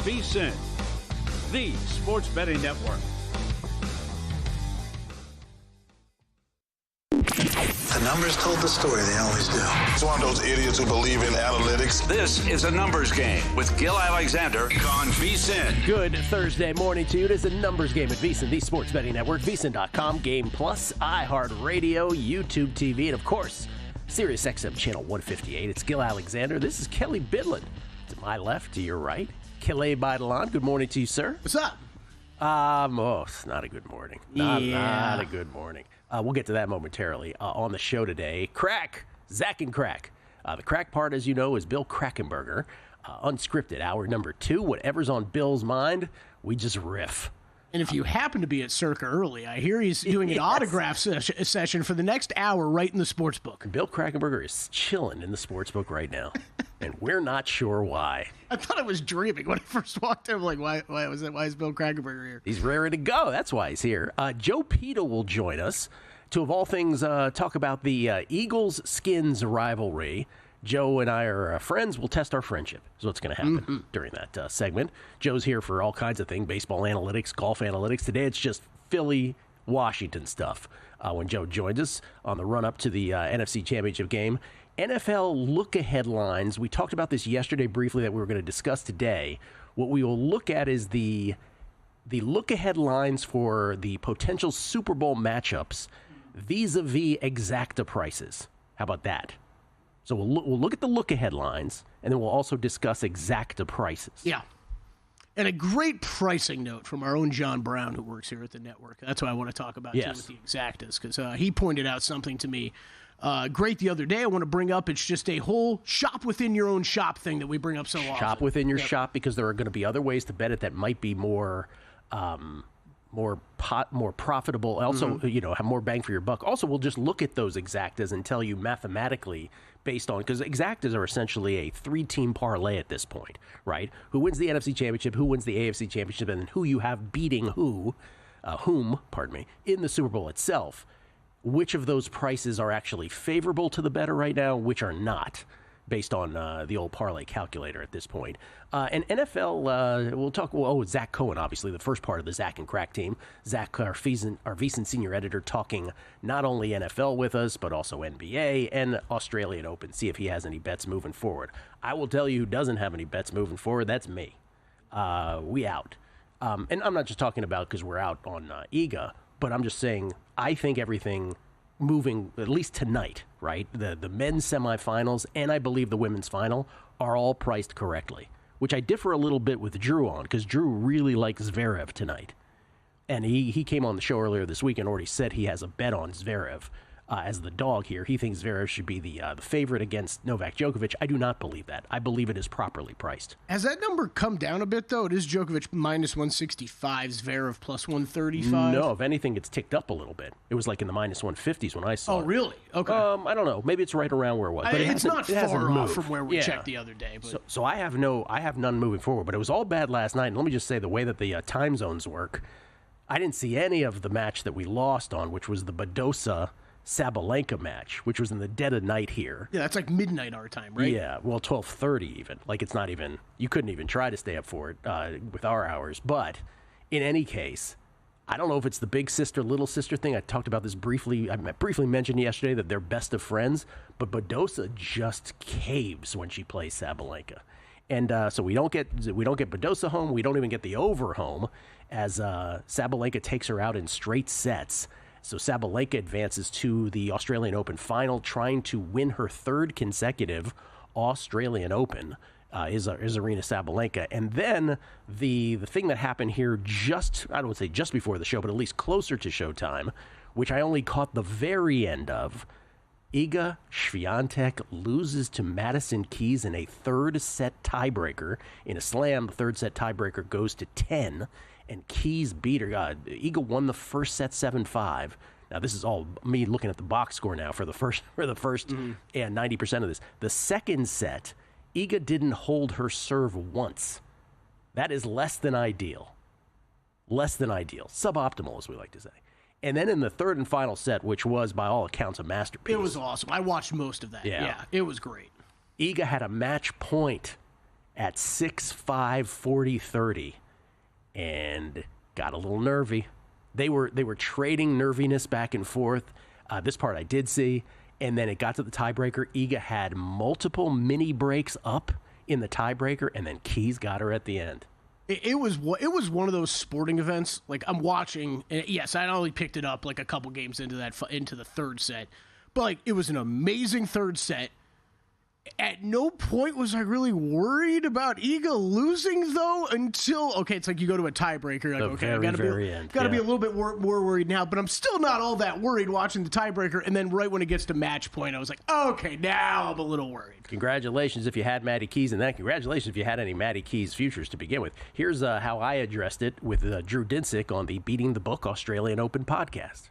VSiN, the sports betting network. The numbers told the story, they always do. It's one of those idiots who believe in analytics. This is a numbers game with Gill Alexander on VSiN. Good Thursday morning to you. It is a numbers game at VSiN, the sports betting network, VSiN.com, Game Plus, iHeartRadio, YouTube TV, and of course, Sirius XM Channel 158. It's Gill Alexander. This is Kelly Bidlin. To my left, to your right, Kelly Bidlin. Good morning to you, sir. What's up? It's not a good morning. Not a good morning. We'll get to that momentarily. On the show today, Zach and Crack. The crack part, as you know, is Bill Krackomberger. Unscripted, hour number 2. Whatever's on Bill's mind, we just riff. And if you happen to be at Circa early, I hear he's doing an autograph session for the next hour right in the sports book. Bill Krackomberger is chilling in the sports book right now, and we're not sure why. I thought I was dreaming when I first walked in. I'm like, why is Bill Krackomberger here? He's raring to go. That's why he's here. Joe Peta will join us to, of all things, talk about the Eagles-Skins rivalry. Joe and I are friends. We'll test our friendship is what's going to happen during that segment. Joe's here for all kinds of things, baseball analytics, golf analytics. Today it's just Philly-Washington stuff when Joe joins us on the run-up to the NFC Championship game. NFL look-ahead lines. We talked about this yesterday briefly that we were going to discuss today. What we will look at is the look-ahead lines for the potential Super Bowl matchups vis-a-vis exacta prices. How about that? So we'll look at the look-ahead lines, and then we'll also discuss exacta prices. Yeah. And a great pricing note from our own John Brown, who works here at the network. That's what I want to talk about, too, with the exactas, because he pointed out something to me great the other day. I want to bring up, it's just a whole shop within your own shop thing that we bring up so often. Shop within your shop, because there are going to be other ways to bet it that might be more profitable. Also, have more bang for your buck. Also, we'll just look at those exactas and tell you mathematically based on, because exactas are essentially a 3-team parlay at this point, right? Who wins the NFC Championship, who wins the AFC Championship, and who you have beating whom, in the Super Bowl itself. Which of those prices are actually favorable to the bettor right now, which are not, based on the old parlay calculator at this point. And NFL, we'll talk, Zach Cohen, obviously, the first part of the Zach and Crack team. Zach, our VSiN senior editor, talking not only NFL with us, but also NBA and Australian Open, see if he has any bets moving forward. I will tell you who doesn't have any bets moving forward. That's me. We out. And I'm not just talking about because we're out on EGA, but I'm just saying I think everything moving, at least tonight, right? The men's semifinals and I believe the women's final are all priced correctly, which I differ a little bit with Drew on, because Drew really likes Zverev tonight. And he came on the show earlier this week and already said he has a bet on Zverev as the dog here. He thinks Zverev should be the favorite against Novak Djokovic. I do not believe that. I believe it is properly priced. Has that number come down a bit, though? It is Djokovic minus 165, Zverev plus 135? No, if anything, it's ticked up a little bit. It was like in the minus 150s when I saw it. Oh, really? Okay. I don't know. Maybe it's right around where it was. But it's not far off from where we checked the other day. But. So I have none moving forward. But it was all bad last night. And let me just say, the way that the time zones work, I didn't see any of the match that we lost on, which was the Badosa Sabalenka match, which was in the dead of night here. Yeah, that's like midnight our time, right? Yeah, well, 12:30 even. Like, it's not even, you couldn't even try to stay up for it with our hours. But in any case, I don't know if it's the big sister, little sister thing. I talked about this briefly. I briefly mentioned yesterday that they're best of friends, but Badosa just caves when she plays Sabalenka. And so we don't get Badosa home. We don't even get the over home as Sabalenka takes her out in straight sets. So Sabalenka advances to the Australian Open final, trying to win her third consecutive Australian Open, is Aryna Sabalenka. And then the thing that happened here I don't want to say just before the show, but at least closer to showtime, which I only caught the very end of, Iga Swiatek loses to Madison Keys in a third-set tiebreaker. In a slam, the third-set tiebreaker goes to 10, and Keys beat her. Iga won the first set 7-5. Now, this is all me looking at the box score now for the first and 90% of this. The second set, Iga didn't hold her serve once. That is less than ideal. Less than ideal. Suboptimal, as we like to say. And then in the third and final set, which was, by all accounts, a masterpiece. It was awesome. I watched most of that. Yeah, it was great. Iga had a match point at 6'5", 40-30, and got a little nervy. They were trading nerviness back and forth. This part I did see, and then it got to the tiebreaker. Iga had multiple mini breaks up in the tiebreaker, and then Keys got her at the end. It was one of those sporting events. Like, I'm watching, and yes, I only picked it up like a couple games into the third set, but like it was an amazing third set. At no point was I really worried about Iga losing, though, until, it's like you go to a tiebreaker. Like, I got to be a little bit more worried now, but I'm still not all that worried watching the tiebreaker. And then right when it gets to match point, I was like, okay, now I'm a little worried. Congratulations if you had Maddie Keys, and then congratulations if you had any Maddie Keys futures to begin with. Here's how I addressed it with Drew Dinsick on the Beating the Book Australian Open podcast.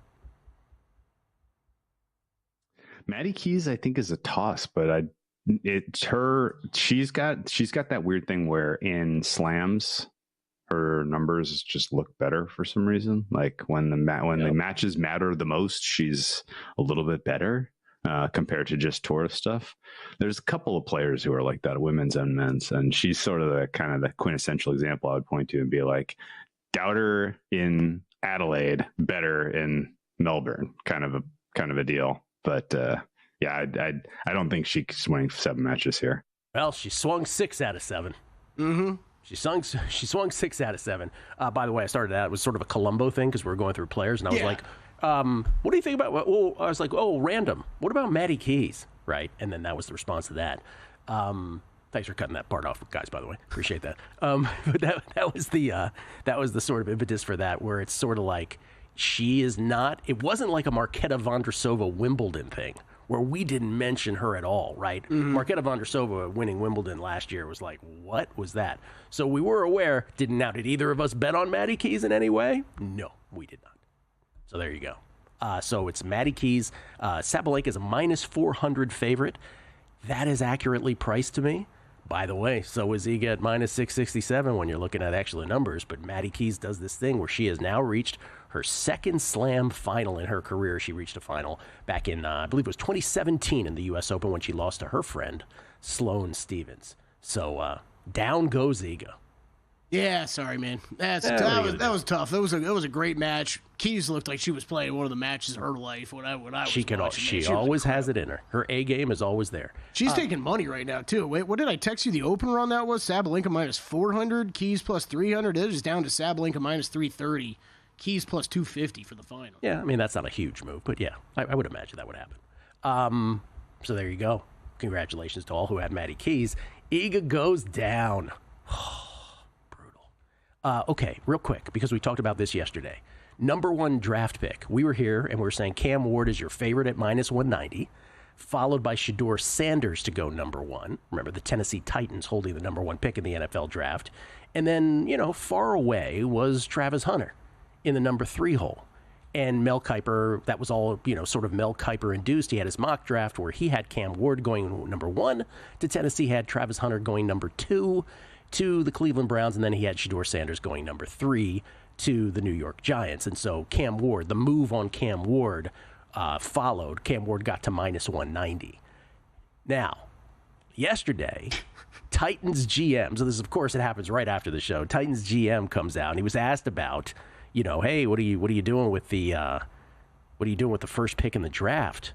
Maddie Keys, I think, is a toss, but she's got that weird thing where in slams her numbers just look better for some reason. Like when the matches matter the most, she's a little bit better compared to just tour stuff. There's a couple of players who are like that, women's and men's, and she's sort of the quintessential example I would point to and be like, doubt her in Adelaide, better in Melbourne, kind of a deal. But yeah, I don't think she's winning 7 matches here. Well, she swung 6 out of 7. Mm-hmm. She swung 6 out of 7. By the way, I started that. It was sort of a Columbo thing because we were going through players, and I was like, what do you think about? Well, I was like, random. What about Maddie Keys? Right, and then that was the response to that. Thanks for cutting that part off, guys. By the way, appreciate that. But that was the sort of impetus for that, where it's sort of like she is not. It wasn't like a Marketa Vondrousova Wimbledon thing, where we didn't mention her at all, right? Mm-hmm. Marketa Vondrousova winning Wimbledon last year was like, what was that? So we were aware. Did either of us bet on Maddie Keys in any way? No, we did not. So there you go. So it's Maddie Keys. Sabalenka is a -400 favorite. That is accurately priced to me. By the way, so is Iga at -667 when you're looking at actual numbers. But Maddie Keys does this thing where she has now reached her second slam final in her career. She reached a final back in, I believe it was 2017 in the U.S. Open when she lost to her friend, Sloane Stephens. So down goes Iga. Yeah, sorry, man. That was tough. That was a great match. Keys looked like she was playing one of the matches of her life. When I was she always has it in her. Her A game is always there. She's taking money right now too. Wait, what did I text you? The opener on that was Sabalenka -400, Keys +300. It is down to Sabalenka -330, Keys +250 for the final. Yeah, I mean that's not a huge move, but yeah, I would imagine that would happen. So there you go. Congratulations to all who had Maddie Keys. Iga goes down. Okay, real quick, because we talked about this yesterday. Number 1 draft pick. We were here, and we were saying Cam Ward is your favorite at -190, followed by Shedeur Sanders to go number 1. Remember, the Tennessee Titans holding the number 1 pick in the NFL draft. And then, far away was Travis Hunter in the number 3 hole. And Mel Kiper, that was all, sort of Mel Kiper induced. He had his mock draft where he had Cam Ward going number 1 to Tennessee, had Travis Hunter going number 2 to the Cleveland Browns, and then he had Shedeur Sanders going number 3 to the New York Giants. And so Cam Ward, the move on Cam Ward followed. Cam Ward got to -190. Now, yesterday, Titans GM, so this, of course, it happens right after the show. Titans GM comes out, and he was asked about, hey, what are you doing with the first pick in the draft?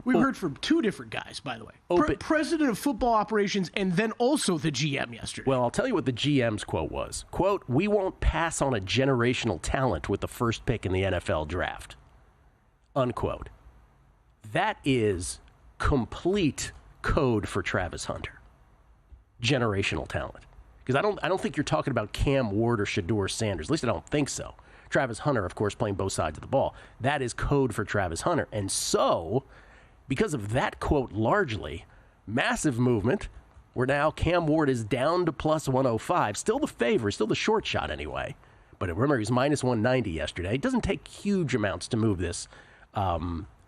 We heard from 2 different guys, by the way. President of football operations and then also the GM yesterday. Well, I'll tell you what the GM's quote was. Quote, "We won't pass on a generational talent with the first pick in the NFL draft." Unquote. That is complete code for Travis Hunter. Generational talent. Because I don't think you're talking about Cam Ward or Shedeur Sanders. At least I don't think so. Travis Hunter, of course, playing both sides of the ball. That is code for Travis Hunter. And so, because of that quote largely, massive movement, where now Cam Ward is down to +105. Still the favor, still the short shot anyway. But remember, he was -190 yesterday. It doesn't take huge amounts to move this,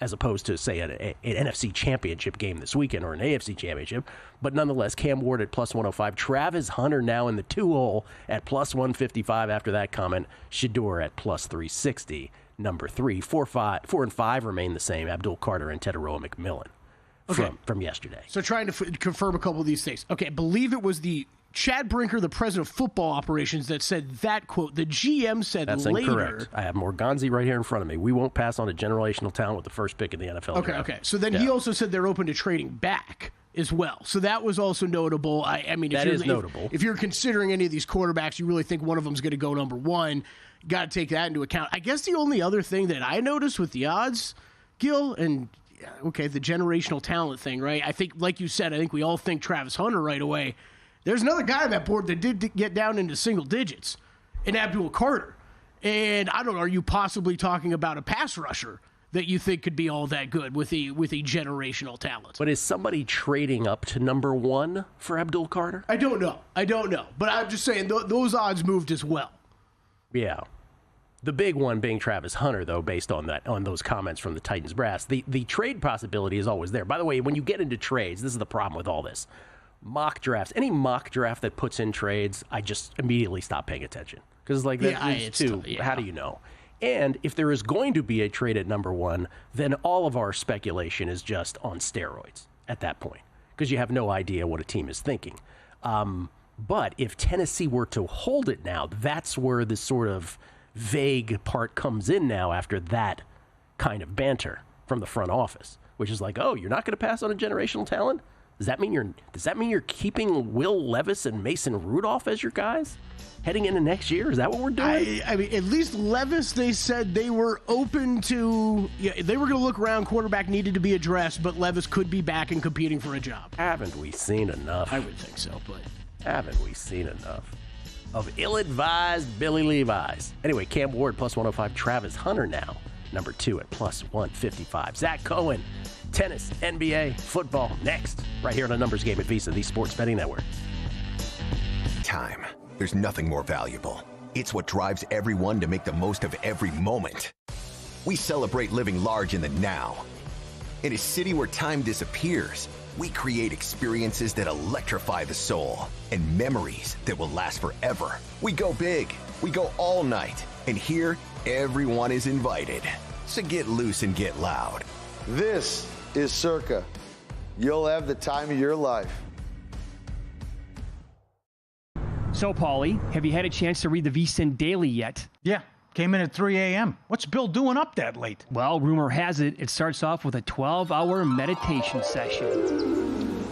as opposed to, say, an NFC championship game this weekend or an AFC championship. But nonetheless, Cam Ward at +105. Travis Hunter now in the 2 hole at +155 after that comment. Shedeur at +360, number 3. 4 and 5 remain the same, Abdul Carter and Tedoroa McMillan. from yesterday. So trying to confirm a couple of these things. Okay, I believe it was the Chad Brinker, the president of football operations, that said that quote. The GM said That's later. Incorrect. I have Morganzi right here in front of me. We won't pass on a generational talent with the first pick in the NFL draft. Okay. So then he also said they're open to trading back as well. So that was also notable. I mean, that is notable. If you're considering any of these quarterbacks, you really think one of them is going to go number one, got to take that into account. I guess the only other thing that I noticed with the odds, Gill, and the generational talent thing, right? I think, like you said, I think we all think Travis Hunter right away. There's another guy on that board that did get down into single digits, in Abdul Carter. And I don't know, are you possibly talking about a pass rusher that you think could be all that good with a generational talent? But is somebody trading up to number one for Abdul Carter? I don't know. But I'm just saying those odds moved as well. Yeah. The big one being Travis Hunter, though, based on those comments from the Titans brass. The trade possibility is always there. By the way, when you get into trades, this is the problem with all this. Mock drafts, any mock draft that puts in trades, I just immediately stop paying attention. Because how do you know? And if there is going to be a trade at number one, then all of our speculation is just on steroids at that point. Because you have no idea what a team is thinking. But if Tennessee were to hold it now, that's where this sort of vague part comes in now after that kind of banter from the front office, which is like, oh, you're not going to pass on a generational talent? Does that mean you're keeping Will Levis and Mason Rudolph as your guys heading into next year? Is that what we're doing? I mean, at least Levis, they said they were open to. Yeah, they were going to look around. Quarterback needed to be addressed, but Levis could be back and competing for a job. Haven't we seen enough? I would think so, but haven't we seen enough of ill-advised Billy Levi's? Anyway, Cam Ward plus 105. Travis Hunter now number 2 at plus 155. Zach Cohen. Tennis, NBA, football, next, right here on a numbers game at VSiN, the Sports Betting Network. Time. There's nothing more valuable. It's what drives everyone to make the most of every moment. We celebrate living large in the now. In a city where time disappears, we create experiences that electrify the soul and memories that will last forever. We go big. We go all night. And here, everyone is invited. So get loose and get loud. This is Circa. You'll have the time of your life. So, Paulie, have you had a chance to read the VSiN Daily yet? Yeah, came in at 3 a.m. What's Bill doing up that late? Well, rumor has it starts off with a 12-hour meditation session.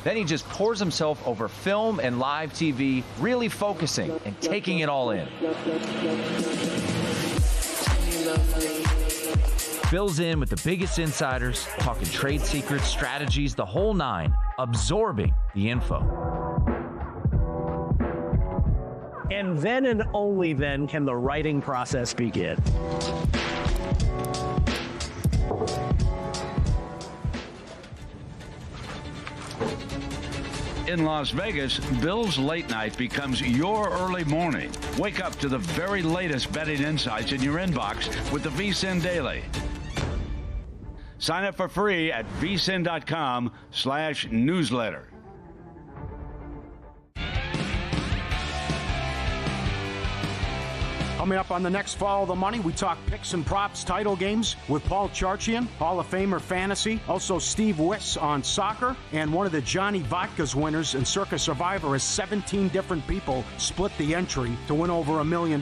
Then he just pours himself over film and live TV, really focusing and taking it all in. Bill's in with the biggest insiders, talking trade secrets, strategies, the whole nine, absorbing the info. And then and only then can the writing process begin. In Las Vegas, Bill's late night becomes your early morning. Wake up to the very latest betting insights in your inbox with the VSiN Daily. Sign up for free at vsin.com/newsletter. Coming up on the next Follow the Money, we talk picks and props title games with Paul Charchian, Hall of Famer fantasy. Also Steve Wiss on soccer. And one of the Johnny Vodkas winners in Circa Survivor has 17 different people split the entry to win over $1 million.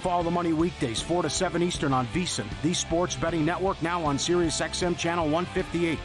Follow the Money weekdays, 4 to 7 Eastern on VSiN, the Sports Betting Network, now on Sirius XM Channel 158.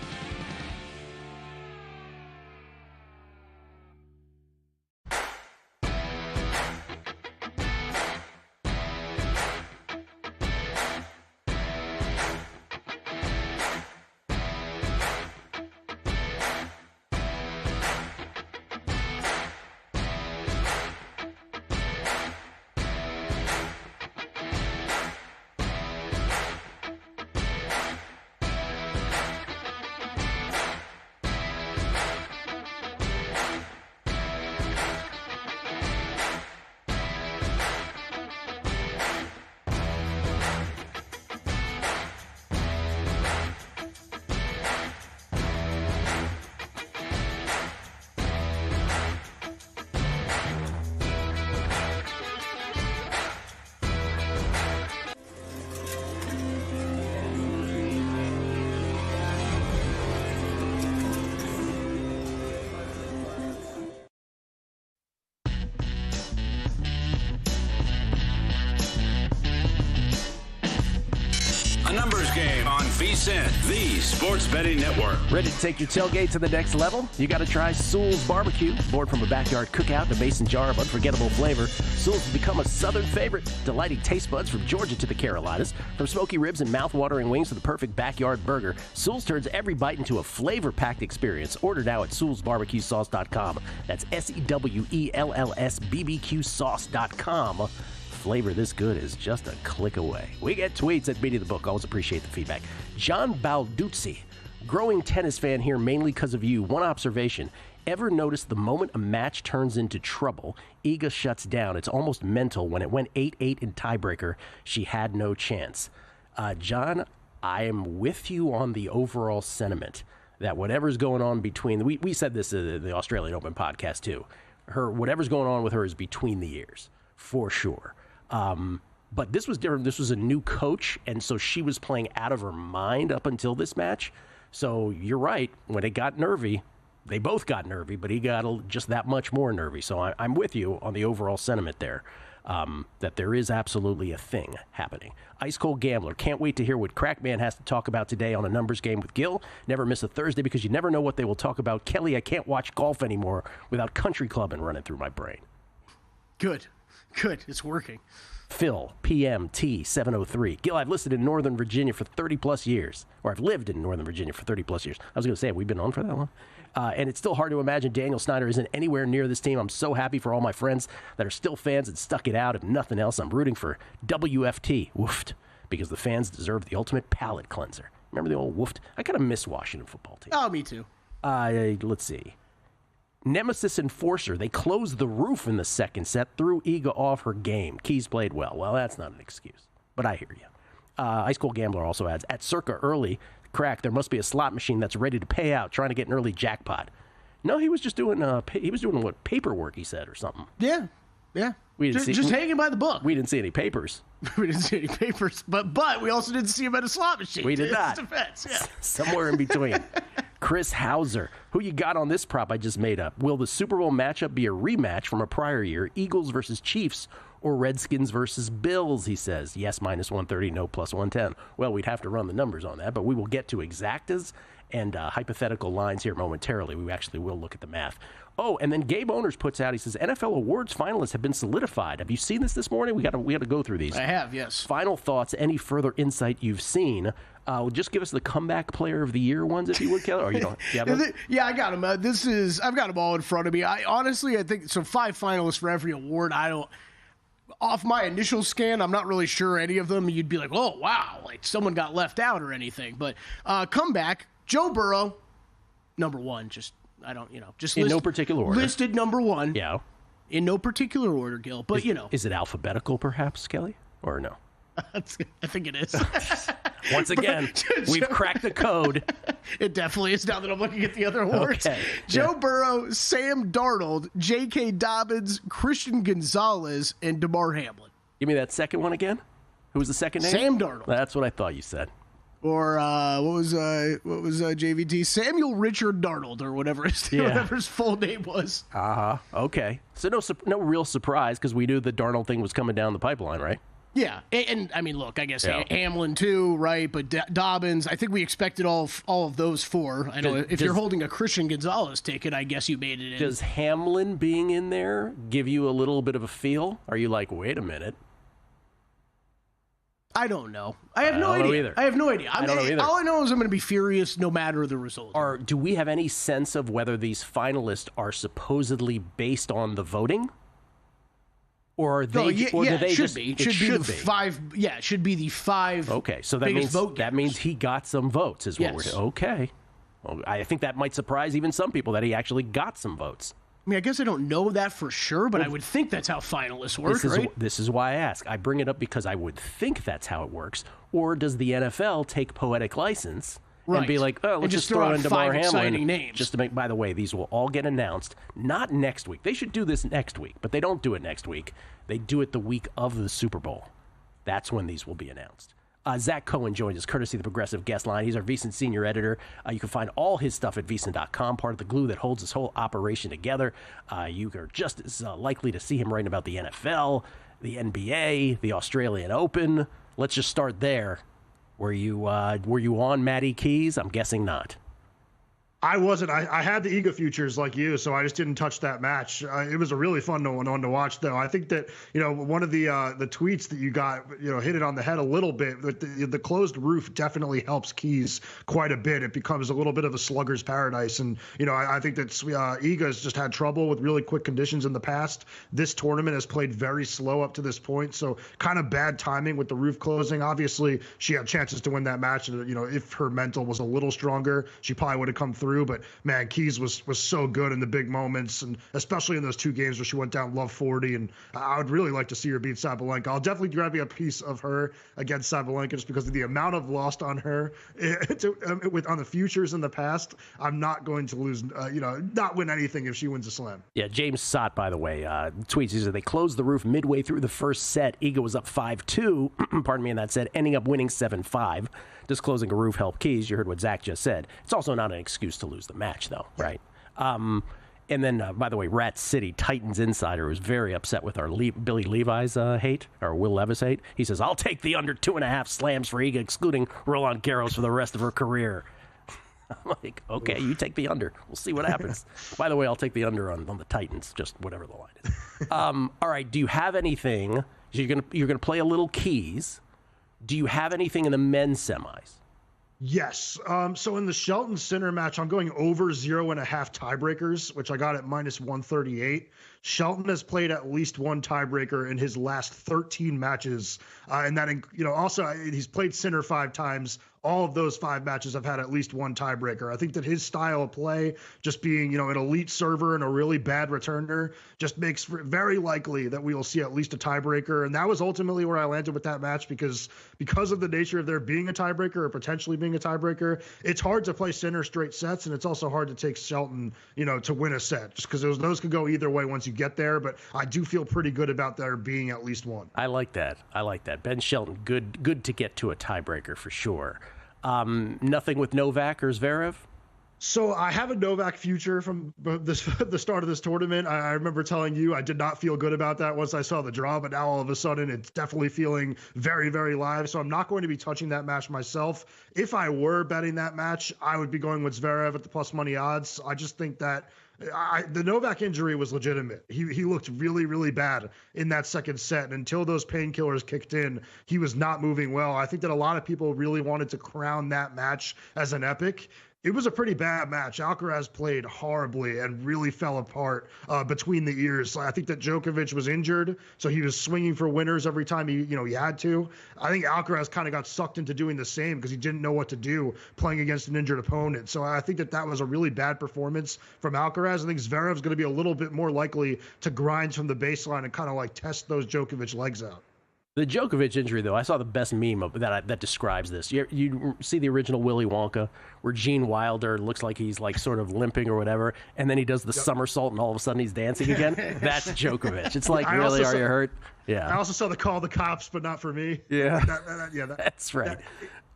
Numbers Game on VSiN, the sports betting network. Ready to take your tailgate to the next level? You got to try Sewell's Barbecue. Born from a backyard cookout in a mason jar of unforgettable flavor, Sewell's has become a southern favorite, delighting taste buds from Georgia to the Carolinas. From smoky ribs and mouth-watering wings to the perfect backyard burger, Sewell's turns every bite into a flavor-packed experience. Order now at SewellsBarbecueSauce.com. That's SEWELLS BBQSauce.com. Flavor this good is just a click away. We get tweets at Beat of the Book. Always appreciate the feedback. John Balduzzi, growing tennis fan here mainly because of you. One observation. Ever notice the moment a match turns into trouble, Iga shuts down? It's almost mental. When it went 8-8 in tiebreaker, she had no chance. John, I am with you on the overall sentiment that whatever's going on between, we said this in the Australian Open podcast too, whatever's going on with her is between the ears, for sure. But this was different. This was a new coach, and so she was playing out of her mind up until this match. So you're right. When it got nervy, they both got nervy, but he got just that much more nervy. So I'm with you on the overall sentiment there, that there is absolutely a thing happening. Ice Cold Gambler, can't wait to hear what Crackman has to talk about today on a numbers game with Gill. Never miss a Thursday because you never know what they will talk about. Kelly, I can't watch golf anymore without country clubbing running through my brain. Good. It's working. Phil, PMT 703. Gill, I've lived in Northern Virginia for 30-plus years. Or I've lived in Northern Virginia for 30-plus years. I was going to say, have we been on for that long? And it's still hard to imagine Daniel Snyder isn't anywhere near this team. I'm so happy for all my friends that are still fans and stuck it out. If nothing else, I'm rooting for WFT, woofed, because the fans deserve the ultimate palate cleanser. Remember the old woofed? I kind of miss Washington football team. Oh, me too. Let's see. Nemesis Enforcer, they closed the roof in the second set, threw Iga off her game. Keys played well. Well, that's not an excuse, but I hear you. Ice Cold Gambler also adds, at Circa early, crack, there must be a slot machine that's ready to pay out, trying to get an early jackpot. No, he was just doing, what, paperwork, he said, or something. Yeah. We didn't just hanging by the book. We didn't see any papers. We didn't see any papers, but we also didn't see him at a slot machine. We did not. Defense, yeah. Somewhere in between. Chris Hauser, who you got on this prop I just made up? Will the Super Bowl matchup be a rematch from a prior year, Eagles versus Chiefs, or Redskins versus Bills, he says. Yes, minus 130, no, plus 110. Well, we'd have to run the numbers on that, but we will get to exactas and hypothetical lines here momentarily. We actually will look at the math. Oh, and then Gabe Owners puts out, he says, NFL awards finalists have been solidified. Have you seen this morning? We got to go through these. I have, yes. Final thoughts, any further insight you've seen? Just give us the comeback player of the year ones, if you would, Kelly. Or you don't? Yeah, I got them. I've got them all in front of me. I think so. 5 finalists for every award. Off my initial scan, I'm not really sure any of them. You'd be like, oh wow, like someone got left out or anything. But comeback, Joe Burrow, number one. In no particular order. Listed number one. Yeah. In no particular order, Gil. But is it alphabetical, perhaps, Kelly, or no? I think it is. Once again, we've cracked the code. It definitely is now that I'm looking at the other awards. Okay. Joe Burrow, Sam Darnold, J.K. Dobbins, Christian Gonzalez, and DeMar Hamlin. Give me that second one again. Who was the second name? Sam Darnold. That's what I thought you said. Or what was JVT? Samuel Richard Darnold, or whatever his full name was. Okay. So no real surprise because we knew the Darnold thing was coming down the pipeline, right? Yeah, and I mean, look, I guess Hamlin too, right? But Dobbins, I think we expected all of those 4. I know if you're holding a Christian Gonzalez ticket, I guess you made it in. Does Hamlin being in there give you a little bit of a feel? Are you like, wait a minute? I don't know. I have no idea. I have no idea. I don't know either. All I know is I'm going to be furious no matter the result. Do we have any sense of whether these finalists are supposedly based on the voting? Or are they? It should be the 5. Yeah, it should be the 5. Okay, so that means he got some votes. Is what we're saying. Okay. Well, I think that might surprise even some people that he actually got some votes. I mean, I guess I don't know that for sure, but I would think that's how finalists work, right? This is why I ask. I bring it up because I would think that's how it works. Or does the NFL take poetic license and be like, oh, let's just throw in DeMar Hamlin names. Just to make, by the way, these will all get announced, not next week. They should do this next week, but they don't do it next week. They do it the week of the Super Bowl. That's when these will be announced. Zach Cohen joins us, courtesy of the Progressive Guest Line. He's our VSiN senior editor. You can find all his stuff at VSiN.com, part of the glue that holds this whole operation together. You are just as likely to see him writing about the NFL, the NBA, the Australian Open. Let's just start there. Were you on Maddie Keys? I'm guessing not. I wasn't. I had the Iga futures like you, so I just didn't touch that match. It was a really fun one to watch, though. I think that, one of the tweets that you got, hit it on the head a little bit. But the closed roof definitely helps Keys quite a bit. It becomes a little bit of a slugger's paradise. And, I think that Iga's just had trouble with really quick conditions in the past. This tournament has played very slow up to this point. So kind of bad timing with the roof closing. Obviously, she had chances to win that match. And, if her mental was a little stronger, she probably would have come through. But man, Keys was so good in the big moments, and especially in those 2 games where she went down love 40. And I would really like to see her beat Sabalenka. I'll definitely grab a piece of her against Sabalenka just because of the amount of lost on her on the futures in the past. I'm not going to lose, not win anything if she wins a slam. Yeah, James Sott, by the way, tweets. He said they closed the roof midway through the first set. Iga was up 5-2, pardon me, in that set, ending up winning 7-5. Does closing a roof help Keys? You heard what Zach just said. It's also not an excuse to lose the match, though, right? And then, by the way, Rat City Titans Insider was very upset with our Billy Levi's hate, or Will Levis hate. He says, I'll take the under 2.5 slams for Iga, excluding Roland Garros for the rest of her career. I'm like, okay, you take the under. We'll see what happens. By the way, I'll take the under on the Titans, just whatever the line is. All right, do you have anything? You're gonna play a little Keys. Do you have anything in the men's semis? Yes. So in the Shelton Sinner match, I'm going over 0.5 tiebreakers, which I got at -138. Shelton has played at least one tiebreaker in his last 13 matches. And that, also he's played Sinner 5 times. All of those 5 matches have had at least one tiebreaker. I think that his style of play, just being, an elite server and a really bad returner, just makes very likely that we will see at least a tiebreaker. And that was ultimately where I landed with that match because of the nature of there being a tiebreaker or potentially being a tiebreaker, it's hard to play Sinner straight sets, and it's also hard to take Shelton, to win a set, just because those could go either way once you get there. But I do feel pretty good about there being at least one. I like that. Ben Shelton, good to get to a tiebreaker for sure. Nothing with Novak or Zverev? So I have a Novak future from the start of this tournament. I remember telling you I did not feel good about that once I saw the draw, but now all of a sudden it's definitely feeling very, very live. So I'm not going to be touching that match myself. If I were betting that match, I would be going with Zverev at the plus money odds. I just think that the Novak injury was legitimate. He looked really, really bad in that second set. And until those painkillers kicked in, he was not moving well. I think that a lot of people really wanted to crown that match as an epic. It was a pretty bad match. Alcaraz played horribly and really fell apart between the ears. I think that Djokovic was injured, so he was swinging for winners every time he had to. I think Alcaraz kind of got sucked into doing the same because he didn't know what to do playing against an injured opponent. So I think that was a really bad performance from Alcaraz. I think Zverev's going to be a little bit more likely to grind from the baseline and kind of like test those Djokovic legs out. The Djokovic injury, though, I saw the best meme that describes this. You see the original Willy Wonka, where Gene Wilder looks like he's like sort of limping or whatever, and then he does the somersault, and all of a sudden he's dancing again. That's Djokovic. It's like, really, are you hurt? Yeah. I also saw the call the cops, but not for me. Yeah. That's right.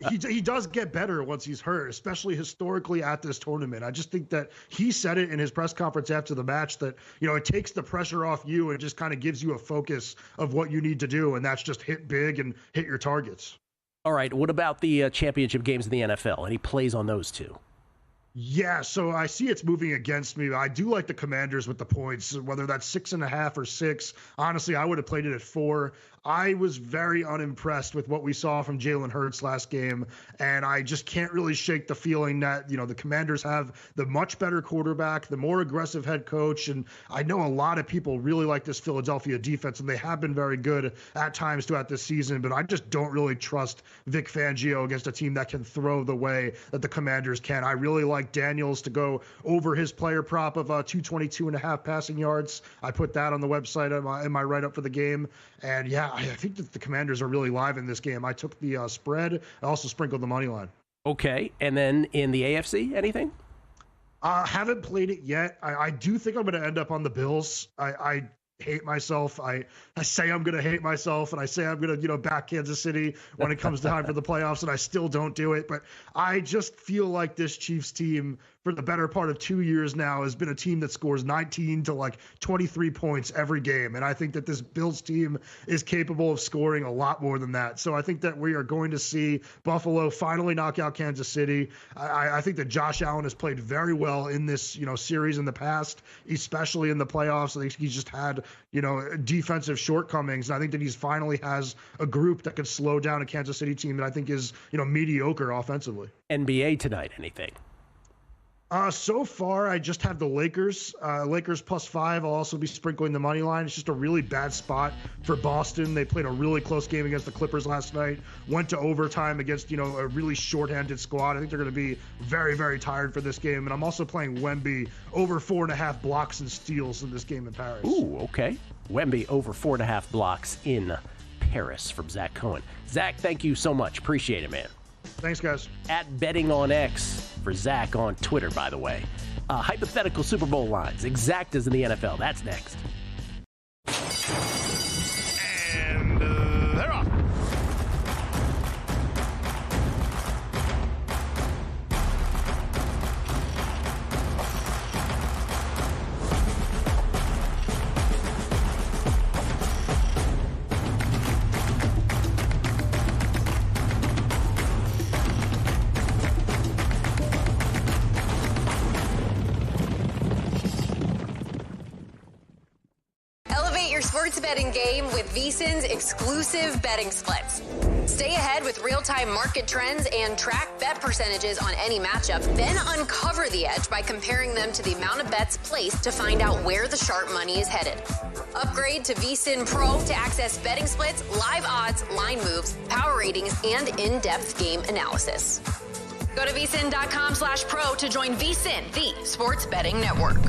He does get better once he's hurt, especially historically at this tournament. I just think that he said it in his press conference after the match that, it takes the pressure off you and just kind of gives you a focus of what you need to do. And that's just hit big and hit your targets. All right. What about the championship games in the NFL? Any plays on those two? Yeah, so I see it's moving against me. I do like the Commanders with the points, whether that's 6.5 or 6. Honestly, I would have played it at 4. I was very unimpressed with what we saw from Jalen Hurts last game, and I just can't really shake the feeling that, the Commanders have the much better quarterback, the more aggressive head coach, and I know a lot of people really like this Philadelphia defense, and they have been very good at times throughout this season, but I just don't really trust Vic Fangio against a team that can throw the way that the Commanders can. I really like Daniels to go over his player prop of 222.5 passing yards. I put that on the website in my write-up for the game, and yeah, I think that the Commanders are really live in this game. I took the spread. I also sprinkled the money line. Okay, and then in the AFC, anything? Haven't played it yet. I do think I'm going to end up on the Bills. I hate myself. I say I'm going to hate myself, and I say I'm going to, back Kansas City when it comes time for the playoffs, and I still don't do it. But I just feel like this Chiefs team, for the better part of 2 years now has been a team that scores 19 to like 23 points every game. And I think that this Bills team is capable of scoring a lot more than that. So I think that we are going to see Buffalo finally knock out Kansas City. I think that Josh Allen has played very well in this, series in the past, especially in the playoffs. I think he's just had, defensive shortcomings. And I think that he's finally has a group that could slow down a Kansas City team that I think is, mediocre offensively. NBA tonight, anything? So far, I just have the Lakers. Lakers +5. I'll also be sprinkling the money line. It's just a really bad spot for Boston. They played a really close game against the Clippers last night. Went to overtime against, a really shorthanded squad. I think they're going to be very, very tired for this game. And I'm also playing Wemby over 4.5 blocks and steals in this game in Paris. Ooh, okay. Wemby over 4.5 blocks in Paris from Zach Cohen. Zach, thank you so much. Appreciate it, man. Thanks, guys. At Betting on X for Zach on Twitter, by the way. Hypothetical Super Bowl lines. Exactas in the NFL. That's next. And they're off. Sports betting game with VSiN's exclusive betting splits. Stay ahead with real-time market trends and track bet percentages on any matchup, then uncover the edge by comparing them to the amount of bets placed to find out where the sharp money is headed. Upgrade to VSiN Pro to access betting splits, live odds, line moves, power ratings, and in-depth game analysis. Go to vsin.com/pro to join VSiN, the sports betting network.